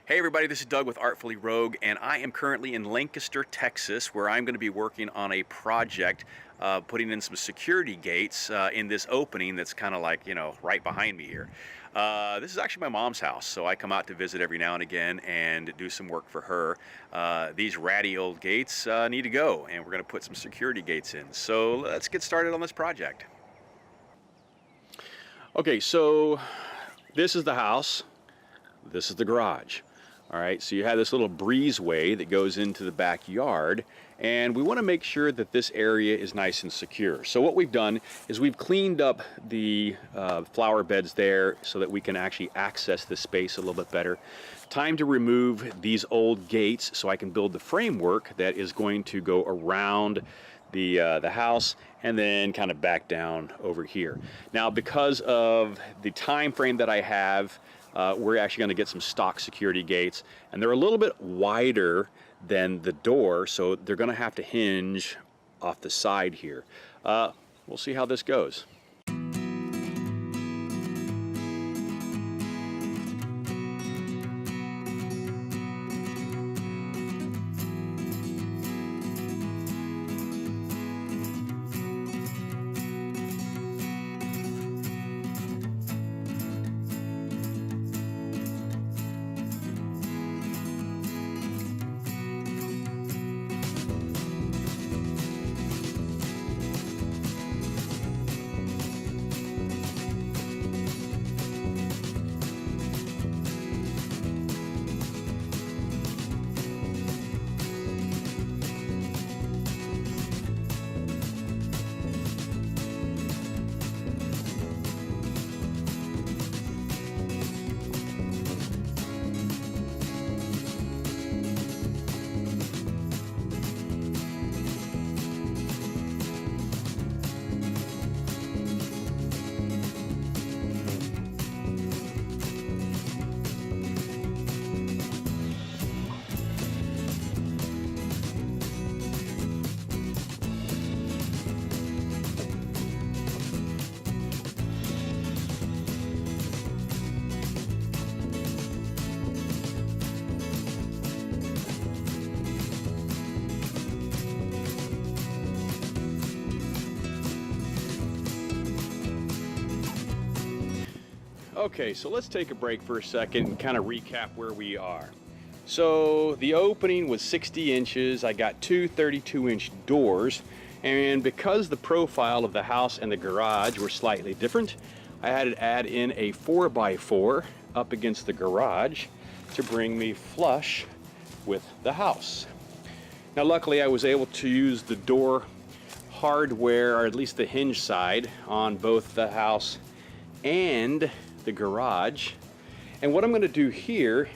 Hey everybody, this is Doug with Artfully Rogue, and I am currently in Lancaster, Texas, where I'm going to be working on a project putting in some security gates in this opening that's kind of like, right behind me here. This is actually my mom's house, so I come out to visit every now and again and do some work for her. These ratty old gates need to go, and we're going to put some security gates in. So let's get started on this project. Okay, so this is the house. This is the garage. All right, so you have this little breezeway that goes into the backyard, and we want to make sure that this area is nice and secure. So what we've done is we've cleaned up the flower beds there so that we can actually access the space a little bit better. Time to remove these old gates so I can build the framework that is going to go around the house and then kind of back down over here. Now, because of the time frame that I have, we're actually going to get some stock security gates, and they're a little bit wider than the door, so they're going to have to hinge off the side here. We'll see how this goes. Okay, so let's take a break for a second and kind of recap where we are. So the opening was 60 inches. I got two 32-inch doors, and because the profile of the house and the garage were slightly different, I had to add in a 4x4 up against the garage to bring me flush with the house. Now luckily I was able to use the door hardware, or at least the hinge side, on both the house and the garage. And what I'm going to do here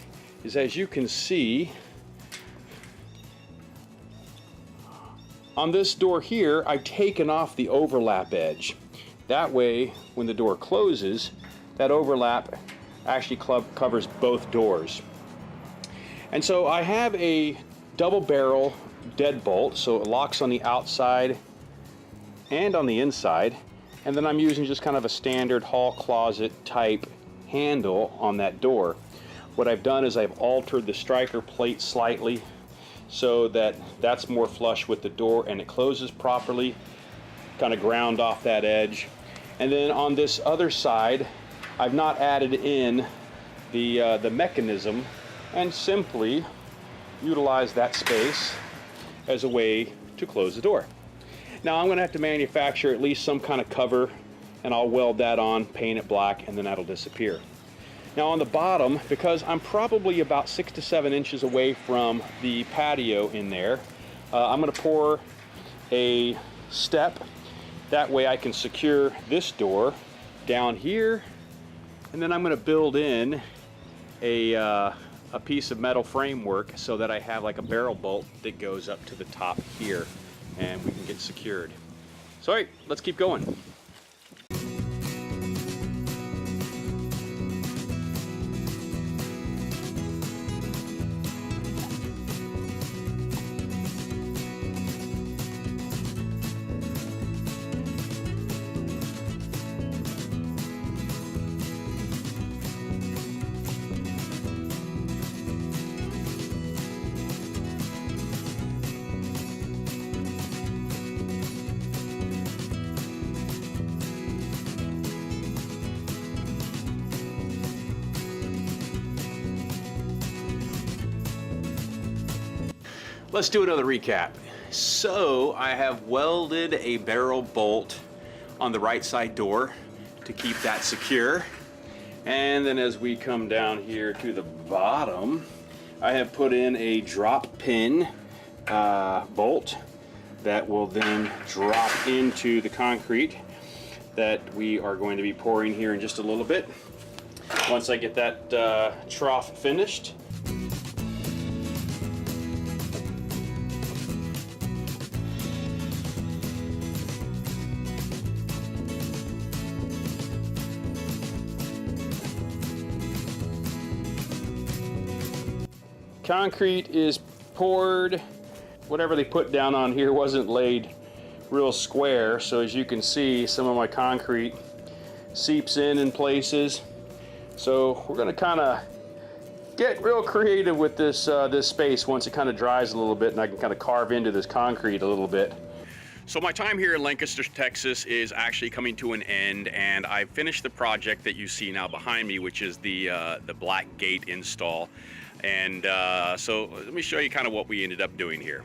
is, as you can see on this door here, I've taken off the overlap edge. That way when the door closes, that overlap actually covers both doors. And so I have a double barrel deadbolt, so it locks on the outside and on the inside. And then I'm using just kind of a standard hall closet type handle on that door. What I've done is I've altered the striker plate slightly so that that's more flush with the door and it closes properly, kind of ground off that edge. And then on this other side, I've not added in the mechanism, and simply utilize that space as a way to close the door. Now I'm going to have to manufacture at least some kind of cover, and I'll weld that on, paint it black, and then that'll disappear. Now on the bottom, because I'm probably about 6 to 7 inches away from the patio in there, I'm going to pour a step. That way I can secure this door down here, and then I'm going to build in a piece of metal framework so that I have like a barrel bolt that goes up to the top here, and we can get secured. So all right, let's keep going. Let's do another recap. So I have welded a barrel bolt on the right side door to keep that secure. And then as we come down here to the bottom, I have put in a drop pin bolt that will then drop into the concrete that we are going to be pouring here in just a little bit. Once I get that trough finished, concrete is poured. Whatever they put down on here wasn't laid real square, so as you can see, some of my concrete seeps in places. So we're going to kind of get real creative with this this space once it kind of dries a little bit and I can kind of carve into this concrete a little bit. So my time here in Lancaster, Texas is actually coming to an end, and I finished the project that you see now behind me, which is the black gate install. And so let me show you kind of what we ended up doing here.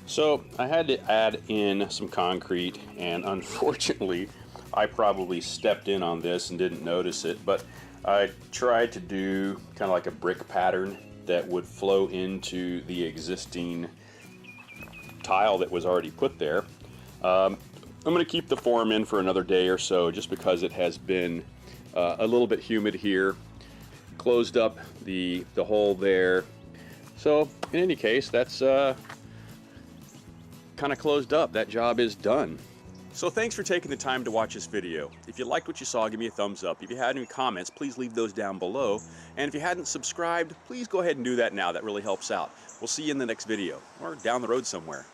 So I had to add in some concrete, and unfortunately I probably stepped in on this and didn't notice it, but I tried to do kind of like a brick pattern that would flow into the existing tile that was already put there. I'm going to keep the form in for another day or so just because it has been a little bit humid here. Closed up the hole there. So in any case, that's kind of closed up. That job is done. So thanks for taking the time to watch this video. If you liked what you saw, give me a thumbs up. If you had any comments, please leave those down below. And if you hadn't subscribed, please go ahead and do that now. That really helps out. We'll see you in the next video or down the road somewhere.